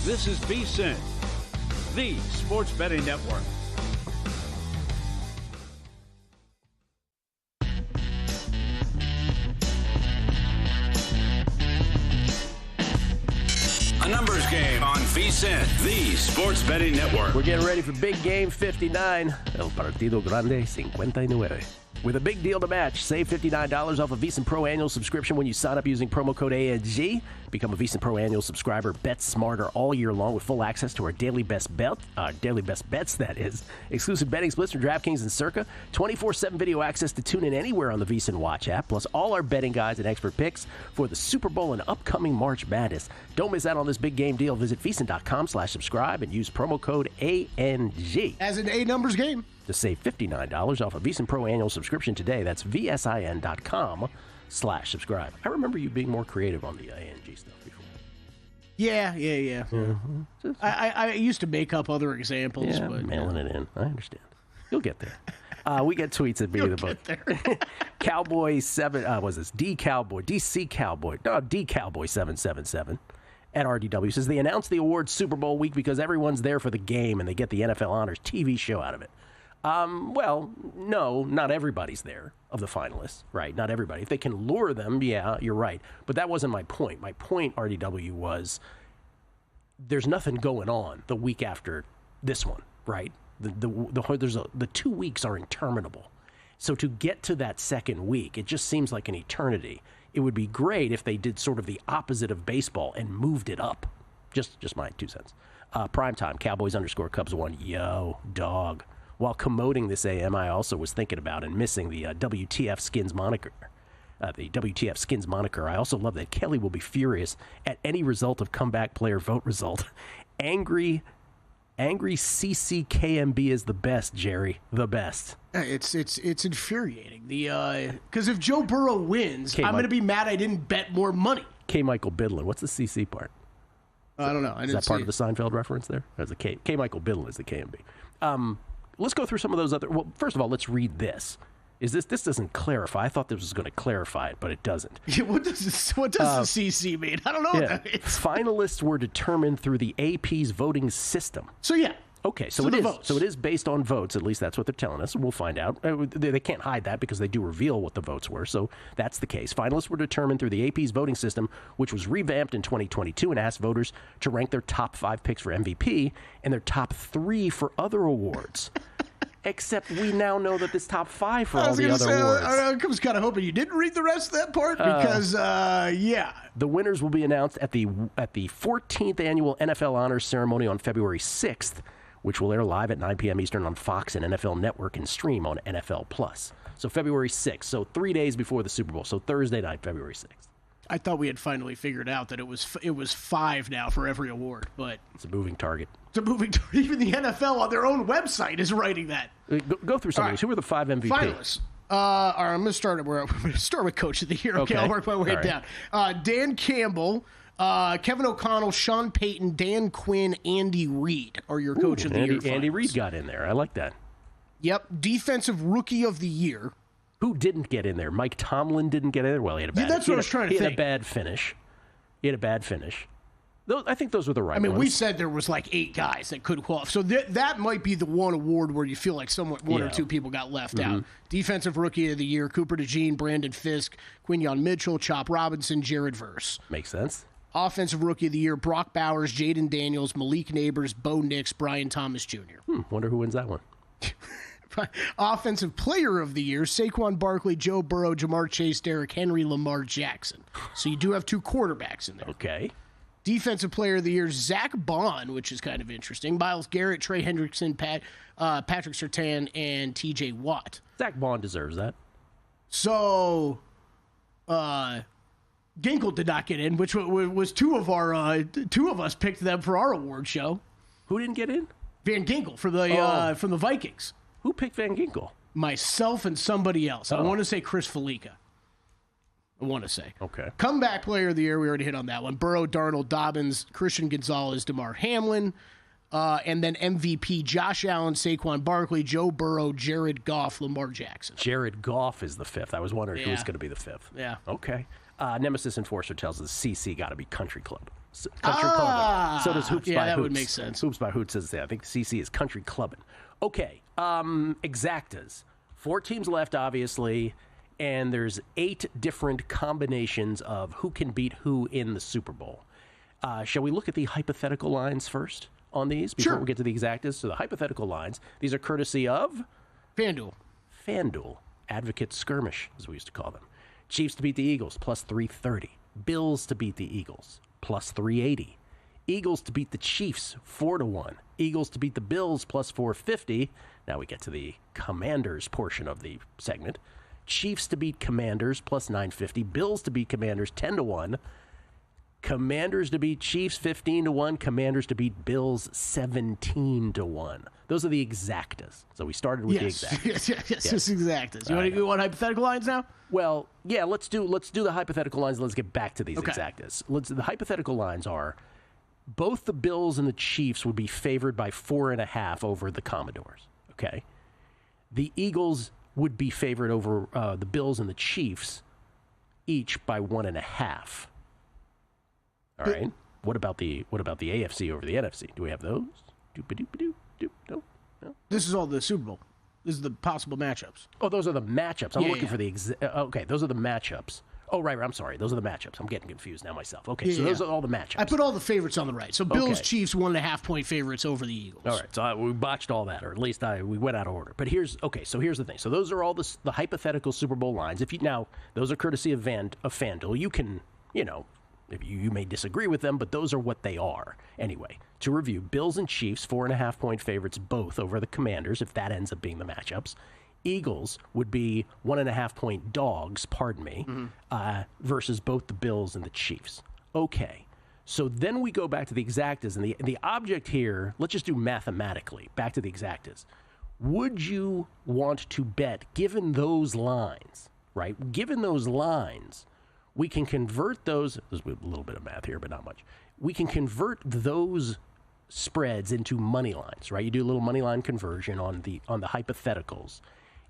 This is VSiN, the Sports Betting Network. A numbers game on VSiN, the Sports Betting Network. We're getting ready for Big Game 59. El Partido Grande 59. With a big deal to match, save $59 off a VSiN Pro annual subscription when you sign up using promo code ANG. Become a VSiN Pro annual subscriber. Bet smarter all year long with full access to our daily best bets, that is. Exclusive betting splits from DraftKings and Circa. 24/7 video access to tune in anywhere on the VSiN Watch app. Plus all our betting guides and expert picks for the Super Bowl and upcoming March Madness. Don't miss out on this big game deal. Visit VSiN.com/subscribe and use promo code ANG. As in a numbers game. To save $59 off a VSiN Pro annual subscription today. That's VSIN.com/subscribe. I remember you being more creative on the ANG stuff before. Yeah. Mm-hmm. I used to make up other examples. Yeah, but mailing it in. I understand. You'll get there. We get tweets at You'll get there. Cowboy 7, was this? D Cowboy 777 at RDW says they announced the awards Super Bowl week because everyone's there for the game and they get the NFL Honors TV show out of it. Well, no, not everybody's there of the finalists, right? Not everybody. If they can lure them, yeah, you're right. But that wasn't my point. My point, RDW, was there's nothing going on the week after this one, right? The 2 weeks are interminable. So to get to that second week, it just seems like an eternity. It would be great if they did sort of the opposite of baseball and moved it up. Just my 2 cents. Primetime, Cowboys_Cubs 1. Yo, dog. While commoding this AM, I also was thinking about and missing the WTF Skins moniker. I also love that Kelly will be furious at any result of comeback player vote result. Angry CCKMB is the best, Jerry. The best. It's infuriating. Because if Joe Burrow wins, I'm going to be mad I didn't bet more money. K. Michael Bidlin. What's the CC part? I don't know. Is that part of the Seinfeld reference there? There's a K. K. Michael Bidlin is the KMB. Let's go through some of those other. Well, first of all, let's read this. This doesn't clarify? I thought this was going to clarify it, but it doesn't. Yeah, what does the CC mean? I don't know what that means. Finalists were determined through the AP's voting system. So yeah. Okay, so it is based on votes. At least that's what they're telling us. We'll find out. They can't hide that because they do reveal what the votes were. So that's the case. Finalists were determined through the AP's voting system, which was revamped in 2022 and asked voters to rank their top 5 picks for MVP and their top 3 for other awards. Except we now know that this top 5 for all the other awards. I was kind of hoping you didn't read the rest of that part because, yeah. The winners will be announced at the 14th annual NFL Honors Ceremony on February 6th, which will air live at 9 p.m. Eastern on Fox and NFL Network and stream on NFL Plus. So February 6th, so 3 days before the Super Bowl. So Thursday night, February 6th. I thought we had finally figured out that it was 5 now for every award, but it's a moving target. It's a moving target. Even the NFL on their own website is writing that. Go through some of these. Who are the 5 MVPs? Finalists. All right, I'm going to start with Coach of the Year. Okay, I'll work my way down. Dan Campbell, Kevin O'Connell, Sean Payton, Dan Quinn, Andy Reid are your Coach of the Year. Andy Reid got in there. I like that. Yep. Defensive Rookie of the Year. Who didn't get in there? Mike Tomlin didn't get in there. Well, he had a bad. That's what I was trying to think. He had a bad finish. I think those were the right ones. We said there was like 8 guys that could qualify. So that might be the one award where you feel like one or two people got left out. Defensive Rookie of the Year, Cooper DeJean, Brandon Fisk, Quinyon Mitchell, Chop Robinson, Jared Verse. Makes sense. Offensive Rookie of the Year, Brock Bowers, Jaden Daniels, Malik Neighbors, Bo Nix, Brian Thomas Jr. Wonder who wins that one. Offensive Player of the Year, Saquon Barkley, Joe Burrow, Jamar Chase, Derrick Henry, Lamar Jackson. So you do have 2 quarterbacks in there. Okay. Defensive Player of the Year, Zach Bond, which is kind of interesting. Myles Garrett, Trey Hendrickson, Patrick Surtain, and T.J. Watt. Zach Bond deserves that. So, Ginkle did not get in, which was 2 of us picked them for our award show. Who didn't get in? Van Ginkle from the Vikings. Who picked Van Ginkle? Myself and somebody else. I want to say Chris Felica. I want to say. Okay. Comeback Player of the Year, we already hit on that one. Burrow, Darnold, Dobbins, Christian Gonzalez, DeMar Hamlin. And then MVP, Josh Allen, Saquon Barkley, Joe Burrow, Jared Goff, Lamar Jackson. Jared Goff is the 5th. I was wondering who was going to be the 5th. Yeah. Okay. Nemesis Enforcer tells us CC got to be Country Club. Country Clubbin'. So does Hoops by Hoots. that would make sense. Hoops by Hoots says that. I think CC is Country Clubbin'. Okay, Exactas. 4 teams left, obviously, and there's 8 different combinations of who can beat who in the Super Bowl. Shall we look at the hypothetical lines first on these before we get to the Exactas? So the hypothetical lines, these are courtesy of FanDuel. Advocate Skirmish, as we used to call them. Chiefs to beat the Eagles, plus 330. Bills to beat the Eagles, plus 380. Eagles to beat the Chiefs, 4-1. Eagles to beat the Bills, plus 450. Now we get to the Commanders portion of the segment. Chiefs to beat Commanders, plus 950. Bills to beat Commanders, 10-1. Commanders to beat Chiefs, 15-1. Commanders to beat Bills, 17-1. Those are the Exactas. So we started with the Exactas. Yes, just Exactas. You want hypothetical lines now? Well, yeah, let's do the hypothetical lines. Let's get back to these Exactas. The hypothetical lines are both the Bills and the Chiefs would be favored by 4.5 over the Commodores. Okay, the Eagles would be favored over the Bills and the Chiefs, each by 1.5. All right. What about the AFC over the NFC? Do we have those? No. This is all the Super Bowl. This is the possible matchups. Oh, those are the matchups. I'm looking for the okay. Those are the matchups. Oh, right. I'm sorry. Those are the matchups. I'm getting confused now myself. Okay, so those are all the matchups. I put all the favorites on the right. So Bills, Chiefs, 1.5-point favorites over the Eagles. All right. So we botched all that, or at least we went out of order. But here's the thing. So those are all the hypothetical Super Bowl lines. Those are courtesy of FanDuel. You can, you may disagree with them, but those are what they are. Anyway, to review, Bills and Chiefs, 4.5-point favorites both over the Commanders, if that ends up being the matchups. Eagles would be 1.5-point dogs, versus both the Bills and the Chiefs. Okay, so then we go back to the Exactas, and the object here, let's just do mathematically, back to the Exactas. Would you want to bet, given those lines, right? Given those lines, we can convert those, there's a little bit of math here, but not much. We can convert those spreads into money lines, right? You do a little money line conversion on the hypotheticals.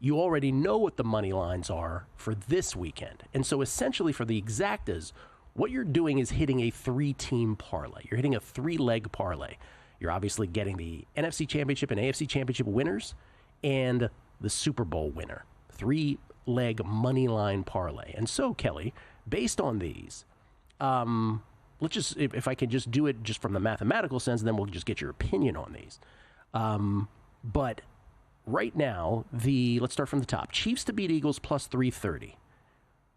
You already know what the money lines are for this weekend. And so essentially for the Exactas, what you're doing is hitting a 3-team parlay. You're hitting a 3-leg parlay. You're obviously getting the NFC Championship and AFC Championship winners and the Super Bowl winner. 3-leg money line parlay. And so, Kelly, based on these, let's just, if I can just do it just from the mathematical sense, then we'll just get your opinion on these. But right now, let's start from the top. Chiefs to beat Eagles plus 330.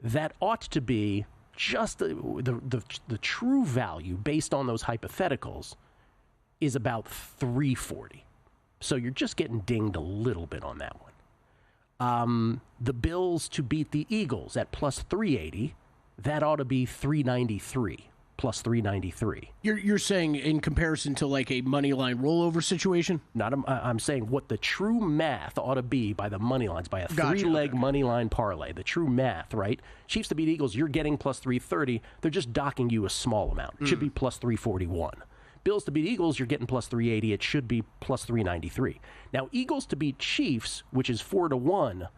That ought to be just the true value based on those hypotheticals is about 340. So you're just getting dinged a little bit on that one. The Bills to beat the Eagles at plus 380. That ought to be 393. Plus 393. You're saying in comparison to like a money line rollover situation? I'm saying what the true math ought to be by the money lines, by a 3-leg money line parlay. The true math, right? Chiefs to beat Eagles, you're getting plus 330. They're just docking you a small amount. It should be plus 341. Bills to beat Eagles, you're getting plus 380. It should be plus 393. Now, Eagles to beat Chiefs, which is 4-1,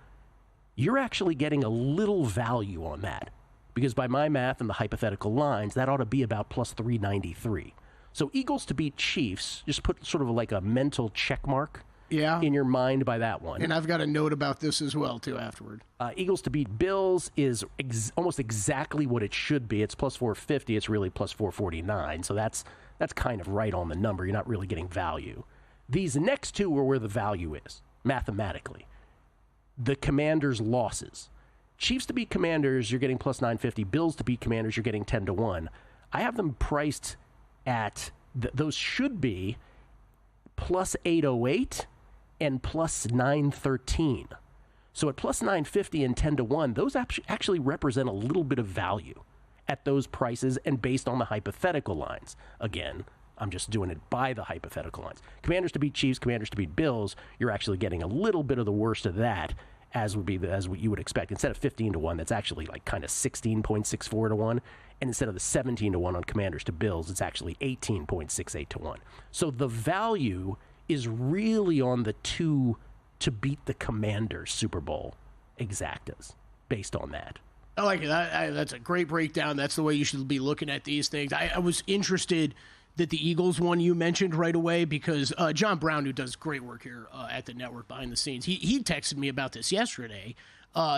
you're actually getting a little value on that. Because by my math and the hypothetical lines, that ought to be about plus 393. So Eagles to beat Chiefs, just put sort of like a mental check mark in your mind by that one. And I've got a note about this as well, too, afterward. Eagles to beat Bills is almost exactly what it should be. It's plus 450. It's really plus 449. So that's kind of right on the number. You're not really getting value. These next two are where the value is, mathematically. The Commanders' losses. Chiefs to beat Commanders, you're getting plus 950. Bills to beat Commanders, you're getting 10-1. I have them priced at, those should be plus 808 and plus 913. So at plus 950 and 10-1, those actually represent a little bit of value at those prices and based on the hypothetical lines. Again, I'm just doing it by the hypothetical lines. Commanders to beat Chiefs, Commanders to beat Bills, you're actually getting a little bit of the worst of that. As what you would expect. Instead of 15-1, that's actually like kind of 16.64-1. And instead of the 17-1 on Commanders to Bills, it's actually 18.68-1. So the value is really on the two to beat the Commanders Super Bowl Exactas based on that. I like it. That's a great breakdown. That's the way you should be looking at these things. I was interested that the Eagles one you mentioned right away because John Brown, who does great work here at the network behind the scenes, he texted me about this yesterday,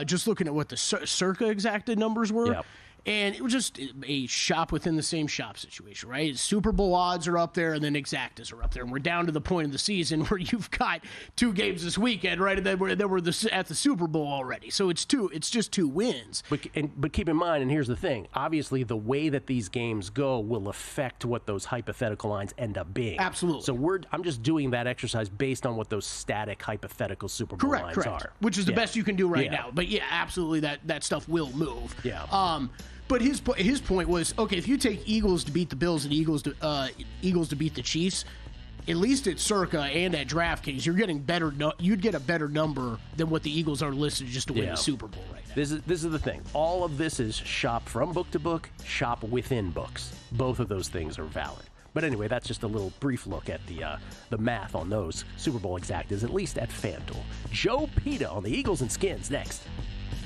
just looking at what the circa exacted numbers were. Yep. And it was just a shop within the same shop situation, right? Super Bowl odds are up there, and then exactas are up there. And we're down to the point of the season where you've got 2 games this weekend, right? And then we're at the Super Bowl already. So it's just 2 wins. But keep in mind, and here's the thing, obviously the way that these games go will affect what those hypothetical lines end up being. Absolutely. So I'm just doing that exercise based on what those static hypothetical Super Bowl lines are. Which is the best you can do right now. But yeah, absolutely that stuff will move. Yeah. But his point was, okay, if you take Eagles to beat the Bills and Eagles to beat the Chiefs, at least at Circa and at DraftKings, you'd get a better number than what the Eagles are listed just to win the Super Bowl right now. This is the thing. All of this is shop from book to book, shop within books. Both of those things are valid. But anyway, that's just a little brief look at the math on those Super Bowl exactas, at least at FanDuel. Joe Peta on the Eagles and Skins next.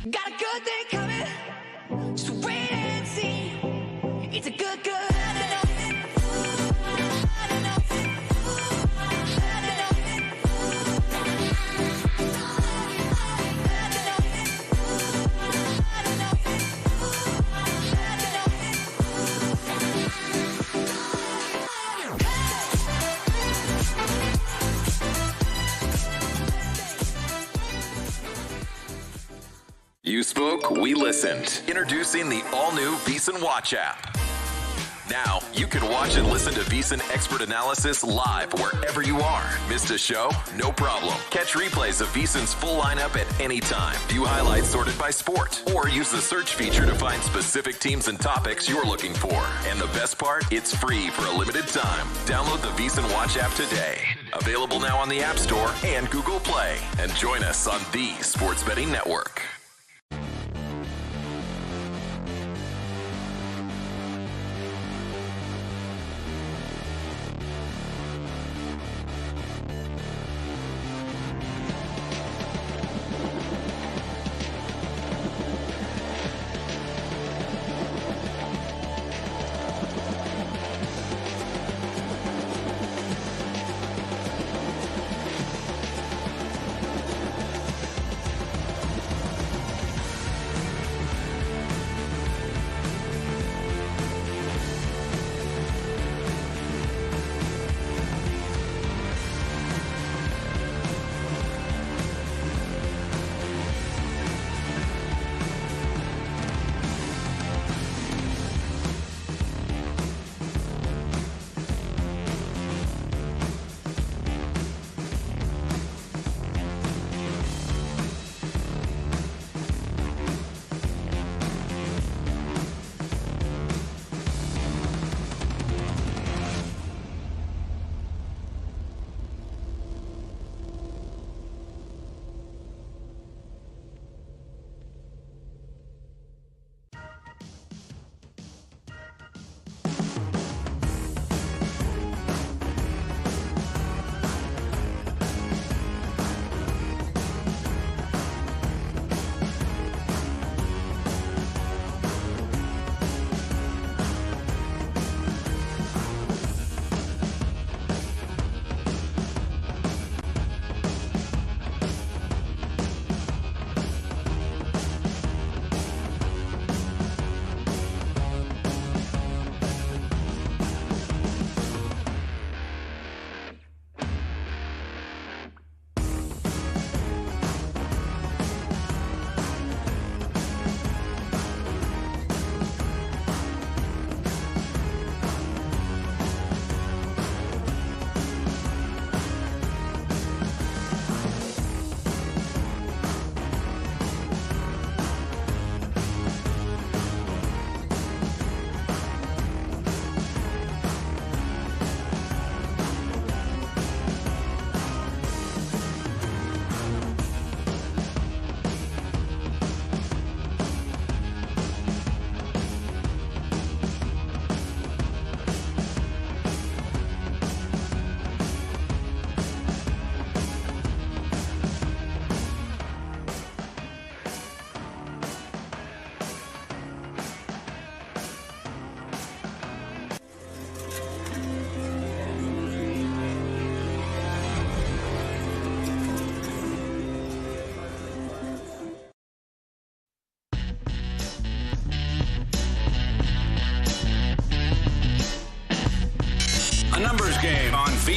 Got a good thing coming. Just wait and see. It's a good. You spoke, we listened. Introducing the all-new VSiN Watch app. Now, you can watch and listen to VSiN expert analysis live wherever you are. Missed a show? No problem. Catch replays of VSiN's full lineup at any time. View highlights sorted by sport. Or use the search feature to find specific teams and topics you're looking for. And the best part? It's free for a limited time. Download the VSiN Watch app today. Available now on the App Store and Google Play. And join us on the Sports Betting Network.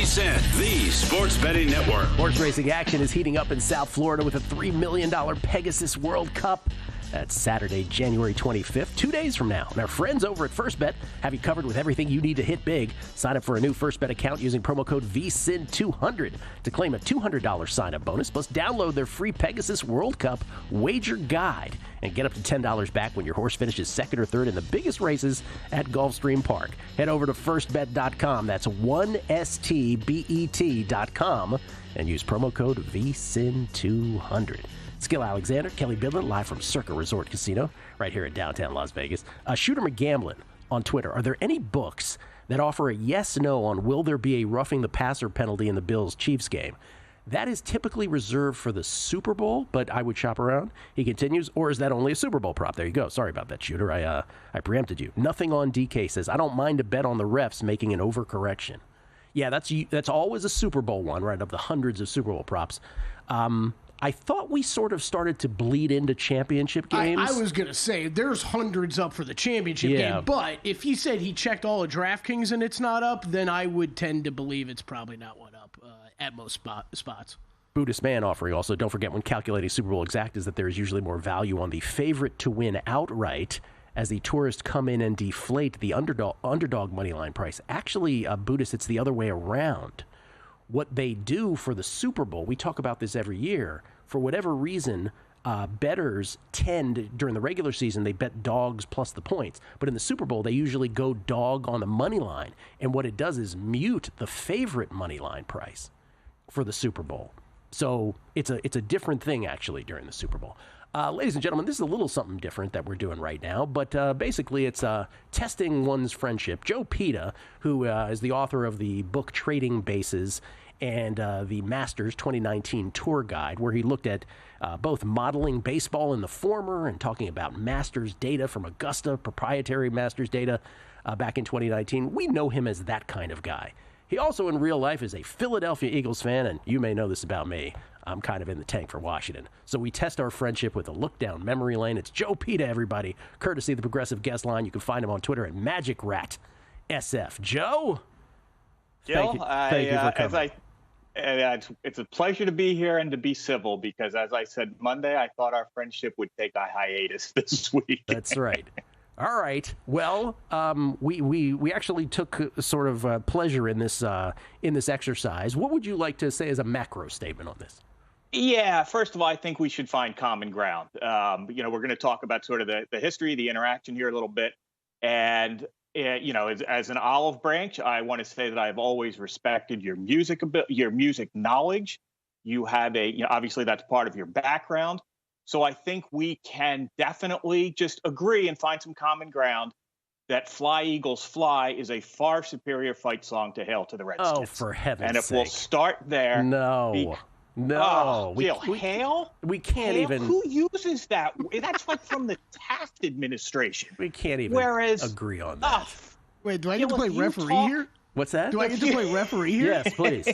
VSiN, the sports betting network. Horse racing action is heating up in South Florida with a $3 million Pegasus World Cup. That's Saturday, January 25th, 2 days from now. And our friends over at First Bet have you covered with everything you need to hit big. Sign up for a new First Bet account using promo code VSiN200 to claim a $200 sign-up bonus, plus download their free Pegasus World Cup wager guide and get up to $10 back when your horse finishes second or third in the biggest races at Gulfstream Park. Head over to firstbet.com. That's 1stbet.com and use promo code VSiN200. It's Gill Alexander, Kelly Bidlin, live from Circa Resort Casino, right here in downtown Las Vegas. Shooter McGamblin on Twitter. Are there any books that offer a yes/no on will there be a roughing the passer penalty in the Bills-Chiefs game? That is typically reserved for the Super Bowl, but I would shop around. He continues, or is that only a Super Bowl prop? There you go. Sorry about that, Shooter. I preempted you. Nothing on DK says, I don't mind a bet on the refs making an overcorrection. Yeah, that's always a Super Bowl one, right, of the hundreds of Super Bowl props. I thought we sort of started to bleed into championship games. I was going to say, there's hundreds up for the championship game, but if he said he checked all of DraftKings and it's not up, then I would tend to believe it's probably not one up at most spots. Buddhist Man offering also, don't forget when calculating Super Bowl Exactas that there is usually more value on the favorite to win outright as the tourists come in and deflate the underdog money line price. Actually, Buddhist, it's the other way around. What they do for the Super Bowl, we talk about this every year, for whatever reason, bettors tend, during the regular season, they bet dogs plus the points. But in the Super Bowl, they usually go dog on the money line. And what it does is mute the favorite money line price for the Super Bowl. So it's a different thing, actually, during the Super Bowl. Ladies and gentlemen, this is a little something different that we're doing right now, but basically it's testing one's friendship. Joe Peta, who is the author of the book Trading Bases and the Masters 2019 Tour Guide, where he looked at both modeling baseball in the former and talking about Masters data from Augusta, proprietary Masters data back in 2019. We know him as that kind of guy. He also in real life is a Philadelphia Eagles fan, and you may know this about me. I'm kind of in the tank for Washington. So we test our friendship with a look down memory lane. It's Joe Peta, everybody, courtesy of the Progressive Guest Line. You can find him on Twitter at MagicRatSF. Joe? Gill, thank you for coming. It's a pleasure to be here and to be civil because, as I said Monday, I thought our friendship would take a hiatus this week. That's right. All right. Well, we actually took sort of pleasure in this exercise. What would you like to say as a macro statement on this? Yeah, first of all, I think we should find common ground. We're going to talk about sort of the history, the interaction here a little bit. And, as an olive branch, I want to say that I've always respected your music knowledge. You have obviously that's part of your background. So I think we can definitely just agree and find some common ground that Fly Eagles Fly is a far superior fight song to Hail to the Redskins. Oh, for heaven's sake. And if we'll start there. No. Hail? We can't Hail? even. Who uses that? That's like from the Taft administration. We can't even agree on that. Wait, do I get to play referee here? What's that? Do I get to play referee here? Yes, please.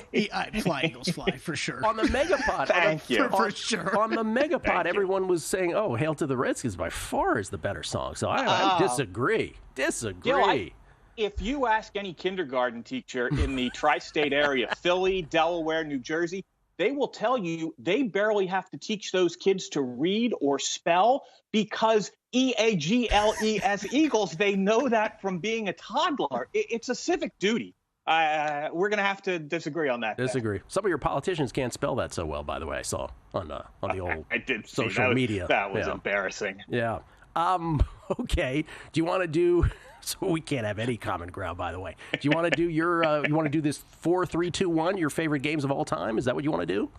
Fly Eagles Fly, for sure. On the Megapod. Thank you. For sure. On the Megapod, everyone was saying, oh, Hail to the Redskins by far is the better song. So I disagree. If you ask any kindergarten teacher in the tri-state area, Philly, Delaware, New Jersey, they will tell you they barely have to teach those kids to read or spell because EAGLES Eagles, they know that from being a toddler. It's a civic duty. We're going to have to disagree on that. Disagree. Some of your politicians can't spell that so well, by the way, I saw on the old social media. That was embarrassing. Yeah. Okay. Do you want to do... So we can't have any common ground, by the way. Do you want to do you want to do this 4-3-2-1, your favorite games of all time? Is that what you want to do?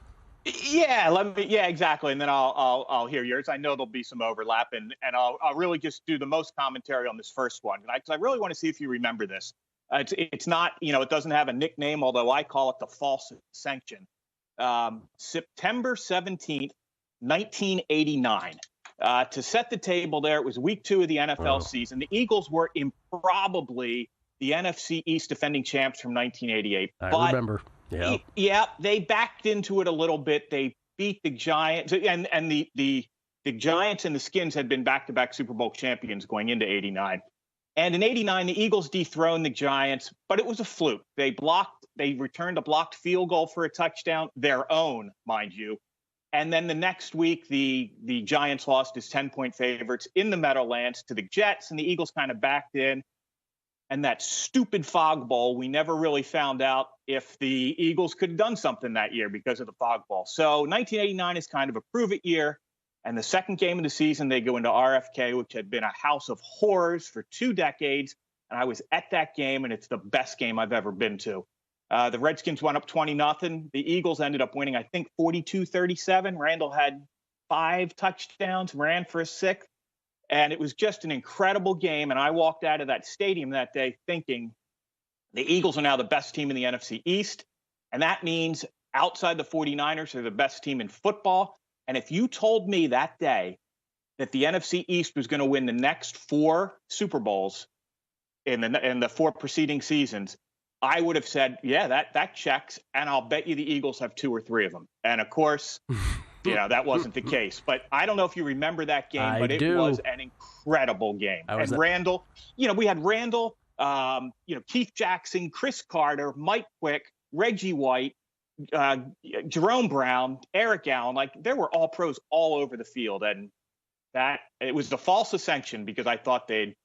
Yeah, exactly. And then I'll hear yours. I know there'll be some overlap, and I'll really just do the most commentary on this first one because I really want to see if you remember this. It's not, it doesn't have a nickname, although I call it the false sanction. September 17th, 1989. To set the table there, it was week 2 of the NFL season. The Eagles were improbably the NFC East defending champs from 1988. I remember. Yeah. Yeah, they backed into it a little bit. They beat the Giants, and the Giants and the Skins had been back-to-back Super Bowl champions going into 89. And in 89, the Eagles dethroned the Giants, but it was a fluke. They blocked They returned a blocked field goal for a touchdown, their own, mind you. And then the next week, the Giants lost as 10-point favorites in the Meadowlands to the Jets, and the Eagles kind of backed in. And that stupid fog bowl, we never really found out if the Eagles could have done something that year because of the fog bowl. So 1989 is kind of a prove-it year. And the second game of the season, they go into RFK, which had been a house of horrors for 2 decades. And I was at that game, and it's the best game I've ever been to. The Redskins went up 20-0. The Eagles ended up winning, I think, 42-37. Randall had 5 touchdowns, ran for a 6th. And it was just an incredible game. And I walked out of that stadium that day thinking the Eagles are now the best team in the NFC East. And that means outside the 49ers, they're the best team in football. And if you told me that day that the NFC East was going to win the next 4 Super Bowls in the 4 preceding seasons, I would have said, yeah, that checks. And I'll bet you the Eagles have 2 or 3 of them. And of course, that wasn't the case. But I don't know if you remember that game, but it was an incredible game. And Randall, we had Randall, Keith Jackson, Chris Carter, Mike Quick, Reggie White, Jerome Brown, Eric Allen. Like, there were all pros all over the field. And that it was a false ascension because I thought they'd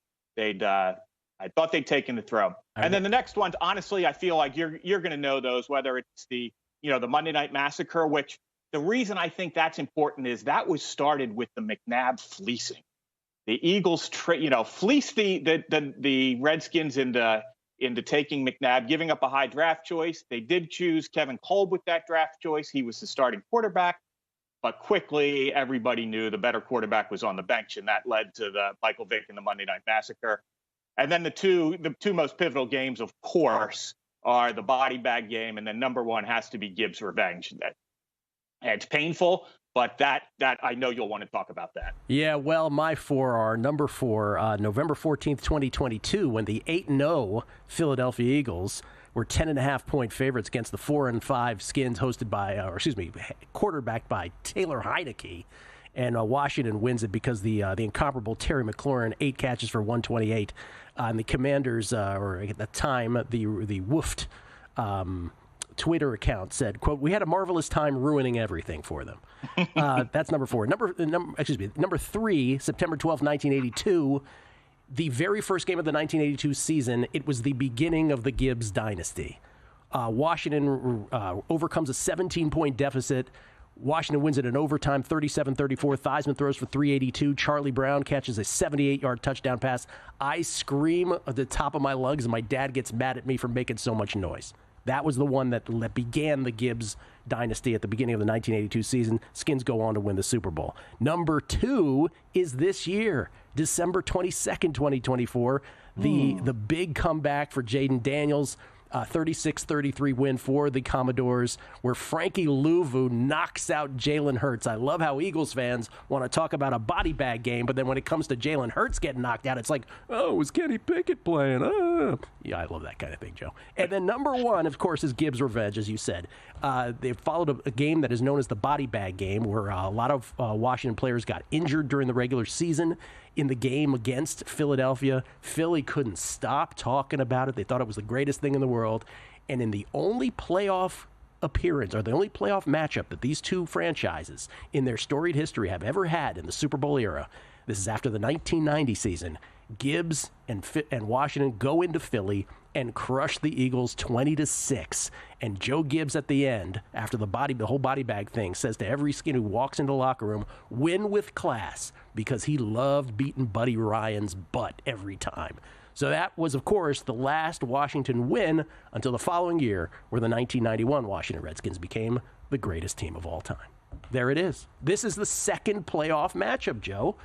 taken the throw. And then the next ones, honestly, I feel like you're going to know those, whether it's the Monday Night Massacre, which the reason I think that's important is that was started with the McNabb fleecing. The Eagles, fleeced the Redskins into taking McNabb, giving up a high draft choice. They did choose Kevin Kolb with that draft choice. He was the starting quarterback. But quickly, everybody knew the better quarterback was on the bench, and that led to the Michael Vick and the Monday Night Massacre. And then the two most pivotal games, of course, are the body bag game, and then number 1 has to be Gibbs' revenge. It's painful, but that I know you'll want to talk about that. Yeah, well, my 4 are number 4, November 14th, 2022, when the 8-0 Philadelphia Eagles were 10.5-point favorites against the 4-5 Skins, quarterbacked by Taylor Heineke. And Washington wins it because the incomparable Terry McLaurin, 8 catches for 128. And the Commanders, or at the time, the Woofed Twitter account said, quote, "We had a marvelous time ruining everything for them." That's number 4. Number 3, September 12th, 1982. The very first game of the 1982 season, it was the beginning of the Gibbs dynasty. Washington overcomes a 17-point deficit. Washington wins it in overtime, 37-34. Theismann throws for 382. Charlie Brown catches a 78-yard touchdown pass. I scream at the top of my lungs, and my dad gets mad at me for making so much noise. That was the one that began the Gibbs dynasty at the beginning of the 1982 season. Skins go on to win the Super Bowl. Number 2 is this year, December 22nd, 2024. The big comeback for Jaden Daniels. 36-33 win for the Commodores, where Frankie Louvu knocks out Jalen Hurts. I love how Eagles fans want to talk about a body bag game, but then when it comes to Jalen Hurts getting knocked out, it's like, oh, was Kenny Pickett playing? Yeah, I love that kind of thing, Joe. And then number 1, of course, is Gibbs' revenge, as you said. They followed a game that is known as the body bag game, where a lot of Washington players got injured during the regular season. In the game against Philadelphia, Philly couldn't stop talking about it. They thought it was the greatest thing in the world. And in the only playoff appearance, or the only playoff matchup that these two franchises in their storied history have ever had in the Super Bowl era, this is after the 1990 season, Gibbs and Washington go into Philly and crush the Eagles 20-6. And Joe Gibbs at the end, after the whole body bag thing, says to every Skin who walks into the locker room, "Win with class," because he loved beating Buddy Ryan's butt every time. So that was, of course, the last Washington win until the following year, where the 1991 Washington Redskins became the greatest team of all time. There it is. This is the second playoff matchup, Joe.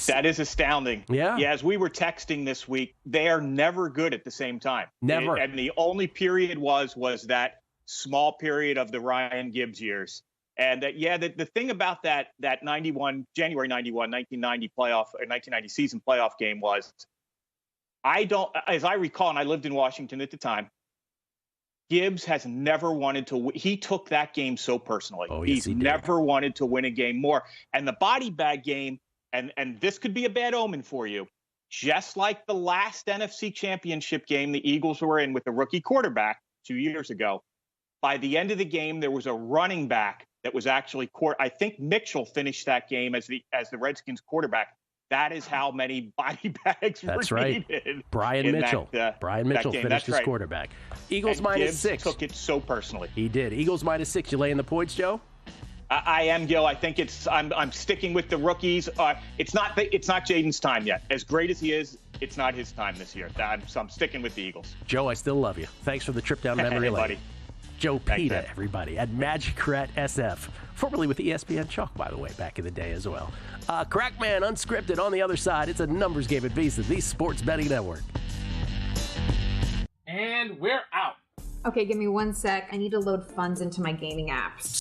That is astounding. Yeah. As we were texting this week, they are never good at the same time. Never. And the only period was that small period of the Ryan Gibbs years. And the thing about that January 91, 1990 playoff or 1990 season playoff game was, as I recall, and I lived in Washington at the time, Gibbs has never wanted to he took that game so personally. Oh, yes, He's never wanted to win a game more. And the body bag game, and this could be a bad omen for you, just like the last NFC championship game the Eagles were in with the rookie quarterback, 2 years ago. By the end of the game, there was a running back that was actually I think Mitchell finished that game as the Redskins quarterback. That is how many body bags That's were right. needed. Brian Mitchell. Brian Mitchell finished as quarterback. Eagles and minus Gibbs 6. Took it so personally. He did. Eagles minus 6. You laying the points, Joe? I am, Gill. I think I'm sticking with the rookies. It's not Jaden's time yet. As great as he is, it's not his time this year. So I'm sticking with the Eagles. Joe, I still love you. Thanks for the trip down memory lane. Buddy. Joe Peta, everybody, at Magic Rat SF, formerly with ESPN Chalk, by the way, back in the day as well. Crackman Unscripted on the other side. It's a numbers game at VSiN, the Sports Betting Network. And we're out. Okay, give me 1 sec. I need to load funds into my gaming apps.